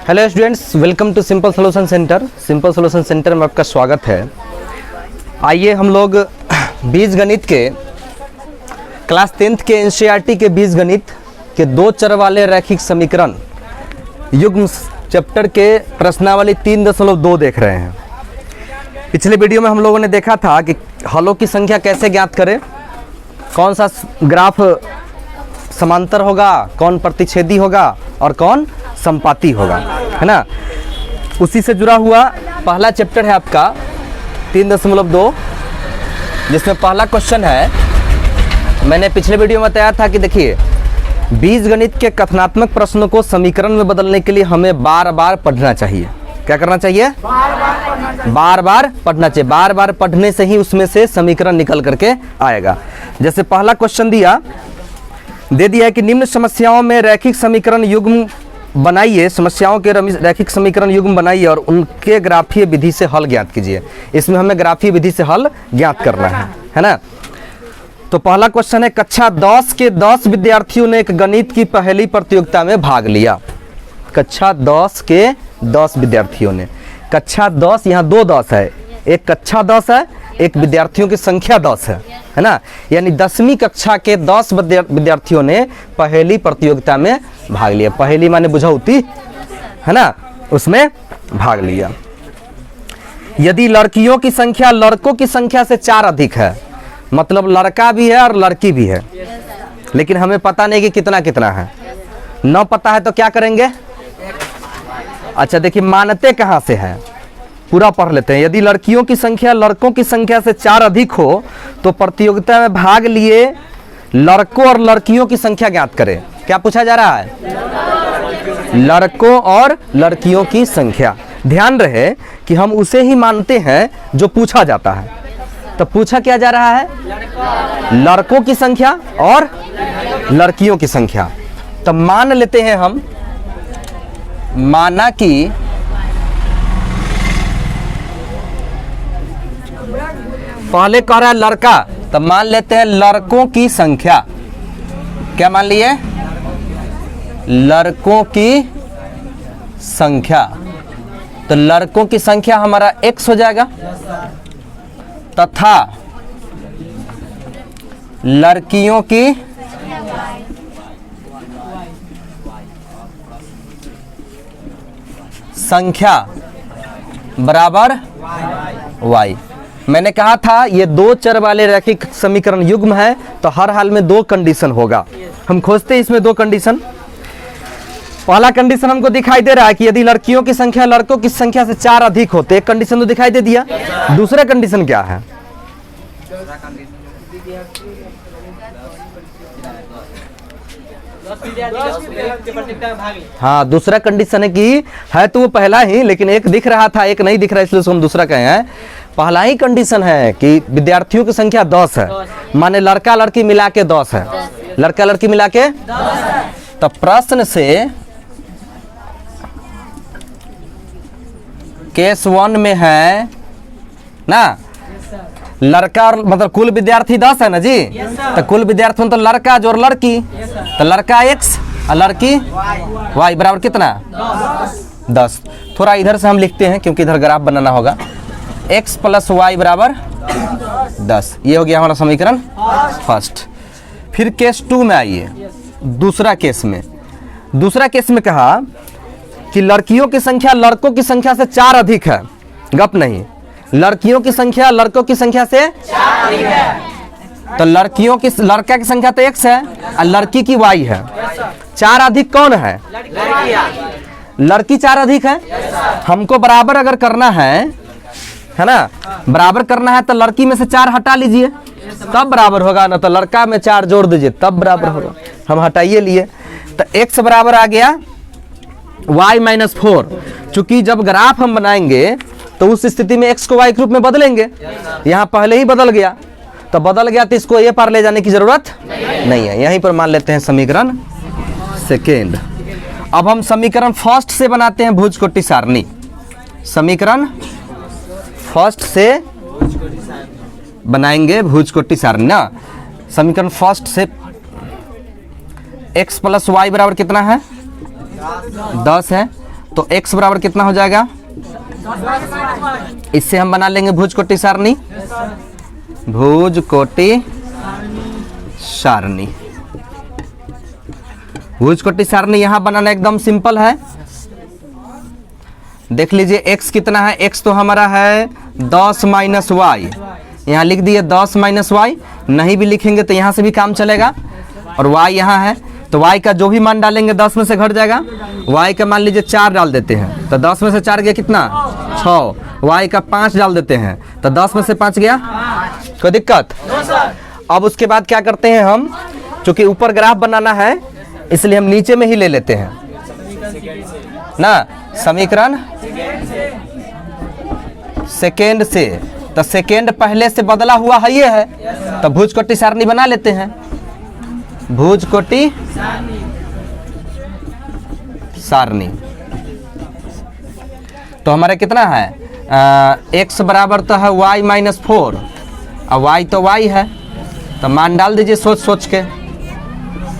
Hello students, welcome to simple solution centre. Simple solution centre में आपका स्वागत है। आइए हम लोग बीजगणित के क्लास 10th के एनसीईआरटी के बीजगणित के दो चर वाले रैखिक समीकरण युग्म चैप्टर के प्रश्नावली 3.2 देख रहे हैं। पिछले वीडियो में हम लोगों ने देखा था कि हलों की संख्या कैसे ज्ञात करें, कौन सा ग्राफ समांतर होगा, कौन प्रतिच्छेदी होगा और कौन संपाती होगा, है ना। उसी से जुड़ा हुआ पहला चैप्टर है आपका 3.2, जिसमें पहला क्वेश्चन है। मैंने पिछले वीडियो में बताया था कि देखिए, बीजगणित के कथनात्मक प्रश्नों को समीकरण में बदलने के लिए हमें बार बार पढ़ना चाहिए। क्या करना चाहिए? बार बार पढ़ना चाहिए। बार बार पढ़ने से ही उसमें से समीकरण निकल करके आएगा। जैसे पहला क्वेश्चन दे दिया है कि निम्न समस्याओं में रैखिक समीकरण युग्म बनाइए, समस्याओं के रैखिक समीकरण युग्म बनाइए और उनके ग्राफीय विधि से हल ज्ञात कीजिए। इसमें हमें ग्राफीय विधि से हल ज्ञात करना है ना। तो पहला क्वेश्चन है, कक्षा 10 के 10 विद्यार्थियों ने एक गणित की पहली प्रतियोगिता में भाग लिया। कक्षा 10 के 10 विद्यार्थियों ने, कक्षा 10 यहाँ 2 10 है, एक कक्षा 10 है, एक विद्यार्थियों की संख्या 10 है ना। यानी 10वीं कक्षा के 10 विद्यार्थियों ने पहली प्रतियोगिता में भाग लिया। पहली माने बुझौती, है ना, उसमें भाग लिया। यदि लड़कियों की संख्या लड़कों की संख्या से 4 अधिक है, मतलब लड़का भी है और लड़की भी है, लेकिन हमें पता नहीं कि कितना कितना है। न पता है तो क्या करेंगे? अच्छा देखिए, मानते कहाँ से है, पूरा पढ़ लेते हैं। यदि लड़कियों की संख्या लड़कों की संख्या से 4 अधिक हो तो प्रतियोगिता में भाग लिए लड़कों और लड़कियों की संख्या ज्ञात करें। क्या पूछा जा रहा है? लड़कों और लड़कियों की संख्या। ध्यान रहे कि हम उसे ही मानते हैं जो पूछा जाता है। तो पूछा क्या जा रहा है? लड़कों की संख्या और लड़कियों की संख्या। तो मान लेते हैं हम, माना कि पहले कह रहा है लड़का, तो मान लेते हैं लड़कों की संख्या। क्या मान लिए? लड़कों की संख्या। तो लड़कों की संख्या हमारा x हो जाएगा, तथा लड़कियों की संख्या बराबर y। मैंने कहा था ये 2 चर वाले रैखिक समीकरण युग्म है, तो हर हाल में 2 कंडीशन होगा। हम खोजते हैं इसमें 2 कंडीशन। पहला कंडीशन हमको दिखाई दे रहा है कि यदि लड़कियों की संख्या लड़कों की संख्या से 4 अधिक होते, एक कंडीशन तो दिखाई दे दिया। दूसरा कंडीशन क्या है? हाँ, दूसरा कंडीशन है कि है तो वो पहला ही, लेकिन एक दिख रहा था एक नहीं दिख रहा, इसलिए उसको हम दूसरा कहे हैं। पहला ही कंडीशन है कि विद्यार्थियों की संख्या 10 है, माने लड़का लड़की मिला के 10 है, लड़का लड़की मिला के 10 है। तो प्रश्न से केस 1 में है ना, लड़का और मतलब कुल विद्यार्थी 10 है ना जी। तो कुल विद्यार्थी तो लड़का जोड़ लड़की, तो लड़का x और लड़की y बराबर कितना? 10। थोड़ा इधर से हम लिखते हैं क्योंकि इधर ग्राफ बनाना होगा। x + y बराबर 10। ये हो गया हमारा समीकरण फर्स्ट। फिर केस 2 में आइए। दूसरा केस में कहा कि लड़कियों की संख्या लड़कों की संख्या से 4 अधिक है। गप नहीं, लड़कियों की संख्या लड़कों की संख्या से 4 अधिक है। तो लड़का की संख्या तो x है और लड़की की y है। 4 अधिक कौन है? लड़की 4 अधिक है। हमको बराबर अगर करना है ना, बराबर करना है तो लड़की में से 4 हटा लीजिए तब बराबर होगा ना, तो लड़का में 4 जोड़ दीजिए तब बराबर होगा। हम हटाइए लिए तो x बराबर आ गया y - 4। चूंकि जब ग्राफ हम बनाएंगे तो उस स्थिति में x को y के रूप में बदलेंगे। यहाँ पहले ही बदल गया, तो बदल गया तो इसको ये पार ले जाने की जरूरत नहीं है। यहीं पर मान लेते हैं समीकरण सेकेंड। अब हम समीकरण फर्स्ट से बनाते हैं भुजकोटि सारणी। समीकरण फर्स्ट से बनाएंगे भुजकोटि सारणी ना। समीकरण फर्स्ट से x + y बराबर कितना है? 10 है। तो x बराबर कितना हो जाएगा, इससे हम बना लेंगे भुज कोटि सारणी, भुज कोटि सारणी। भुज कोटि सारणी यहां बनाना एकदम सिंपल है। देख लीजिए x कितना है, x तो हमारा है 10 माइनस वाई, यहाँ लिख दिए 10 माइनस वाई, नहीं भी लिखेंगे तो यहाँ से भी काम चलेगा। और y यहाँ है तो y का जो भी मान डालेंगे 10 में से घट जाएगा। y का मान लीजिए 4 डाल देते हैं तो 10 में से 4 गया कितना 6, y का 5 डाल देते हैं तो 10 में से 5 गया, कोई दिक्कत। अब उसके बाद क्या करते हैं हम, चूंकि ऊपर ग्राफ बनाना है इसलिए हम नीचे में ही ले लेते हैं ना समीकरण सेकेंड से, तो सेकेंड पहले से बदला हुआ है ये है, तो भुज कोटि सारणी बना लेते हैं। भुज कोटि सारणी तो हमारे कितना है, x बराबर तो है y माइनस 4 और y तो y है, तो मान डाल दीजिए सोच सोच के।